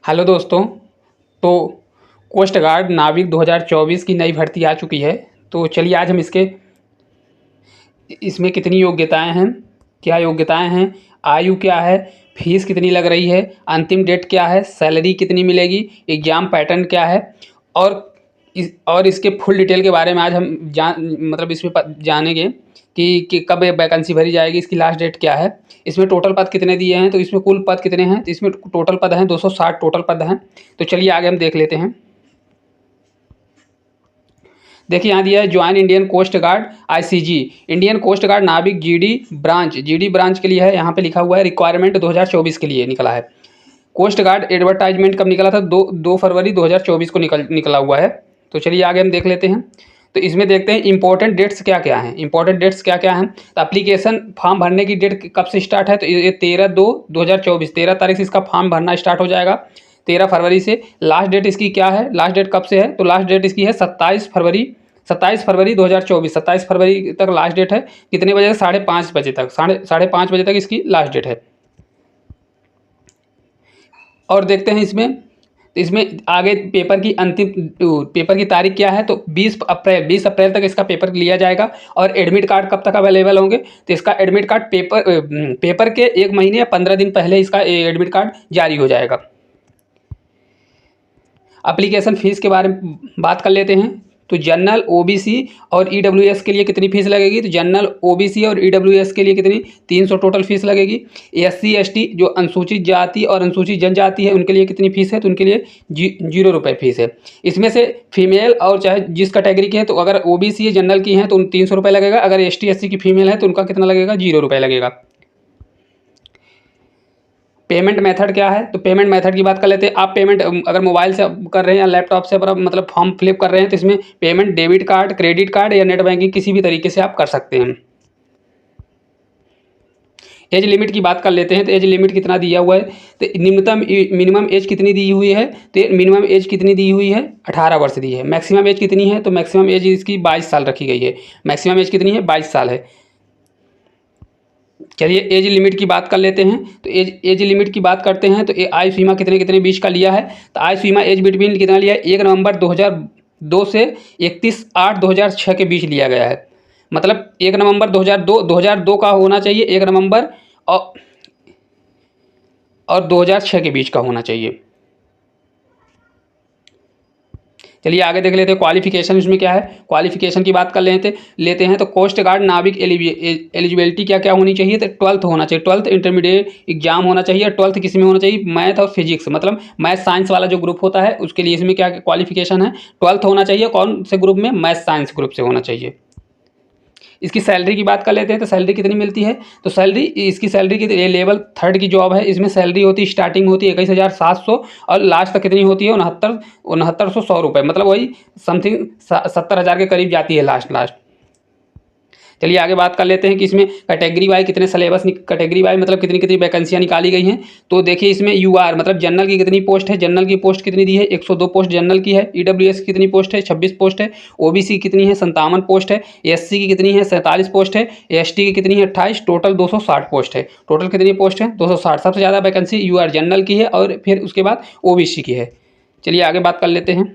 Hello दोस्तों। तो coast Guard नाविक 2024 की नई भर्ती आ चुकी है। तो चलिए आज हम इसमें कितनी योग्यताएं हैं, क्या योग्यताएं हैं, आयु क्या है, फीस कितनी लग रही है, अंतिम डेट क्या है, सैलरी कितनी मिलेगी, एग्ज़ाम पैटर्न क्या है और इसके फुल डिटेल के बारे में आज हम इसमें जानेंगे कि कब ये वैकेंसी भरी जाएगी, इसकी लास्ट डेट क्या है, इसमें टोटल पद कितने दिए हैं, तो इसमें कुल पद कितने हैं, तो इसमें टोटल पद हैं 260 टोटल पद हैं। तो चलिए आगे हम देख लेते हैं। देखिए यहाँ दिया है join Indian Coast Guard ICG, Indian Coast Guard नाविक जीडी ब्रांच के लिए है। यहाँ पे लिखा हुआ है रिक्वायरमेंट 2024 के लिए निकला है। कोस्ट गार्ड एडवर्टाइजमेंट कब निकला था? 2 फरवरी 2024 को निकला हुआ है। तो चलिए आगे हम देख लेते हैं। तो इसमें देखते हैं इंपॉर्टेंट डेट्स क्या क्या हैं। इंपॉर्टेंट डेट्स क्या क्या हैं? तो एप्लीकेशन फॉर्म भरने की डेट कब से स्टार्ट है? तो ये 13/2/2024 13 तारीख से इसका फॉर्म भरना स्टार्ट हो जाएगा, 13 फरवरी से। लास्ट डेट इसकी क्या है? लास्ट डेट कब से है? तो लास्ट डेट इसकी है 27 फरवरी 2024। 27 फरवरी तक लास्ट डेट है। कितने बजे? 5:30 बजे तक, साढ़े पाँच बजे तक इसकी लास्ट डेट है। और देखते हैं इसमें आगे पेपर की तारीख क्या है? तो 20 अप्रैल तक इसका पेपर लिया जाएगा। और एडमिट कार्ड कब तक अवेलेबल होंगे? तो इसका एडमिट कार्ड पेपर के 1 महीने या 15 दिन पहले इसका एडमिट कार्ड जारी हो जाएगा। एप्लीकेशन फ़ीस के बारे में बात कर लेते हैं। तो जनरल, ओबीसी और ईडब्ल्यूएस के लिए कितनी फ़ीस लगेगी? तो जनरल, ओबीसी और ईडब्ल्यूएस के लिए कितनी? 300 टोटल फ़ीस लगेगी। एससी एसटी जो अनुसूचित जाति और अनुसूचित जनजाति है उनके लिए कितनी फ़ीस है? तो उनके लिए 0 रुपये फ़ीस है। इसमें से फीमेल और चाहे जिस कैटेगरी की है, तो अगर ओबीसी जनरल की हैं तो 300 रुपये लगेगा। अगर एसटी एससी की फीमेल है तो उनका कितना लगेगा? 0 रुपये लगेगा। पेमेंट मेथड क्या है? तो पेमेंट मेथड की बात कर लेते हैं। आप पेमेंट अगर मोबाइल से कर रहे हैं या लैपटॉप से फॉर्म फिलअप कर रहे हैं तो इसमें payment debit card, credit card या नेट बैंकिंग किसी भी तरीके से आप कर सकते हैं। एज लिमिट की बात कर लेते हैं। तो एज लिमिट कितना दिया हुआ है? तो मिनिमम एज कितनी दी हुई है? तो मिनिमम एज कितनी दी हुई है? 18 वर्ष दी है। मैक्सिमम एज कितनी है? तो मैक्सिमम एज इसकी 22 साल रखी गई है। मैक्सिमम एज कितनी है? 22 साल है। चलिए एज लिमिट की बात कर लेते हैं। तो एज लिमिट की बात करते हैं। तो आयु सीमा कितने बीच का लिया है? तो आयु सीमा एज बिटवीन कितना लिया है? 1 नवंबर 2002 से 31/8/2006 के बीच लिया गया है। मतलब 1 नवंबर 2002 का होना चाहिए, 1 नवंबर और 2006 के बीच का होना चाहिए। चलिए आगे देख लेते हैं क्वालिफिकेशन इसमें क्या है। क्वालिफिकेशन की बात कर लेते हैं। तो कोस्ट गार्ड नाविक एलिजिबिलिटी क्या क्या होनी चाहिए? तो 12th होना चाहिए। 12th इंटरमीडिएट एग्जाम होना चाहिए। 12th किस में होना चाहिए? मैथ और फिजिक्स, मतलब मैथ साइंस वाला जो ग्रुप होता है उसके लिए इसमें क्या क्वालिफिकेशन है? 12th होना चाहिए। कौन से ग्रुप में? मैथ साइंस ग्रुप से होना चाहिए। इसकी सैलरी की बात कर लेते हैं। तो सैलरी कितनी मिलती है? तो इसकी सैलरी की लेवल 3 की जॉब है। इसमें सैलरी होती स्टार्टिंग होती है 21,700 और लास्ट तक कितनी होती है? 6900 रुपये, मतलब वही समथिंग 70,000 के करीब जाती है लास्ट। चलिए आगे बात कर लेते हैं कि इसमें कैटेगरी वाई कितने कैटेगरी वाई मतलब कितनी वैकेंसियाँ निकाली गई हैं। तो देखिए इसमें यूआर मतलब जनरल की कितनी पोस्ट है? जनरल की पोस्ट कितनी दी है? 102 पोस्ट जनरल की है। ईडब्ल्यूएस की कितनी पोस्ट है? 26 पोस्ट है। ओबीसी कितनी है? 57 पोस्ट है। एससी की कितनी है? 47 पोस्ट है। एसटी की कितनी है? 28। टोटल 260 पोस्ट है। टोटल कितनी पोस्ट है? 260। सबसे ज़्यादा वैकेंसी यूआर जनरल की है और फिर उसके बाद ओबीसी की है। चलिए आगे बात कर लेते हैं।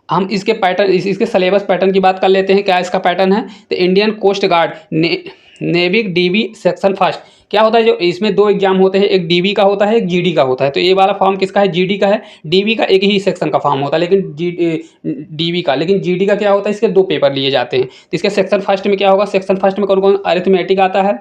हम इसके पैटर्न, इसके सिलेबस पैटर्न की बात कर लेते हैं। क्या इसका पैटर्न है? तो इंडियन कोस्ट गार्ड नेविक डीबी सेक्शन फर्स्ट क्या होता है? जो इसमें 2 एग्जाम होते हैं, एक डीबी का होता है, एक जीडी का होता है। तो ये वाला फॉर्म किसका है? जीडी का है। डीबी का एक ही सेक्शन का फॉर्म होता है, लेकिन जीडी का क्या होता है? इसके 2 पेपर लिए जाते हैं। तो इसके सेक्शन फर्स्ट में क्या होगा? सेक्शन फर्स्ट में कौन कौन? अरिथमेटिक आता है।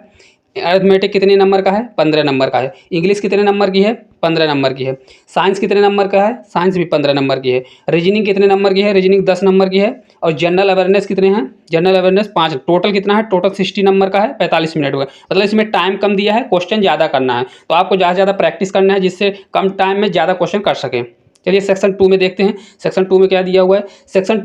अरिथमेटिक कितने नंबर का है? 15 नंबर का है। इंग्लिश कितने नंबर की है? 15 नंबर की है। साइंस कितने नंबर का है? साइंस भी 15 नंबर की है। रीजनिंग कितने नंबर की है? रीजनिंग 10 नंबर की है। और जनरल अवेयरनेस कितने हैं? General awareness 5। टोटल कितना है? टोटल 60 नंबर का है, 45 मिनट हुआ। मतलब इसमें टाइम कम दिया है, क्वेश्चन ज़्यादा करना है। तो आपको ज़्यादा से ज़्यादा प्रैक्टिस करना है जिससे कम टाइम में ज़्यादा क्वेश्चन कर सकें। चलिए सेक्शन 2 में देखते हैं। सेक्शन 2 में क्या दिया हुआ है? सेक्शन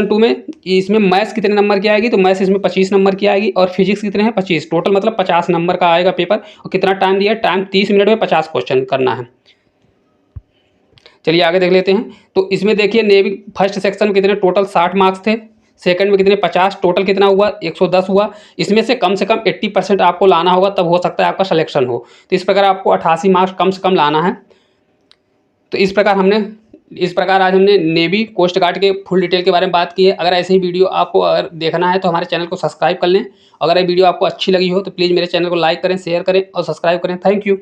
टू में इसमें मैथ्स कितने नंबर की आएगी? तो मैथ्स इसमें 25 नंबर की आएगी। और फिजिक्स कितने हैं? 25। टोटल मतलब 50 नंबर का आएगा पेपर। और कितना टाइम दिया है? टाइम 30 मिनट में 50 क्वेश्चन करना है। चलिए आगे देख लेते हैं। तो इसमें देखिए नेवी फर्स्ट सेक्शन में कितने टोटल 60 मार्क्स थे। सेकंड में कितने 50, टोटल कितना हुआ 110 हुआ। इसमें से कम 80% आपको लाना होगा, तब हो सकता है आपका सिलेक्शन हो। तो इस प्रकार आपको 88 मार्क्स कम से कम लाना है। तो इस प्रकार आज हमने नेवी कोस्ट गार्ड के फुल डिटेल के बारे में बात की है। अगर ऐसे ही वीडियो आपको अगर देखना है तो हमारे चैनल को सब्सक्राइब कर लें। अगर ये वीडियो आपको अच्छी लगी हो तो प्लीज़ मेरे चैनल को लाइक करें, शेयर करें और सब्सक्राइब करें। Thank you.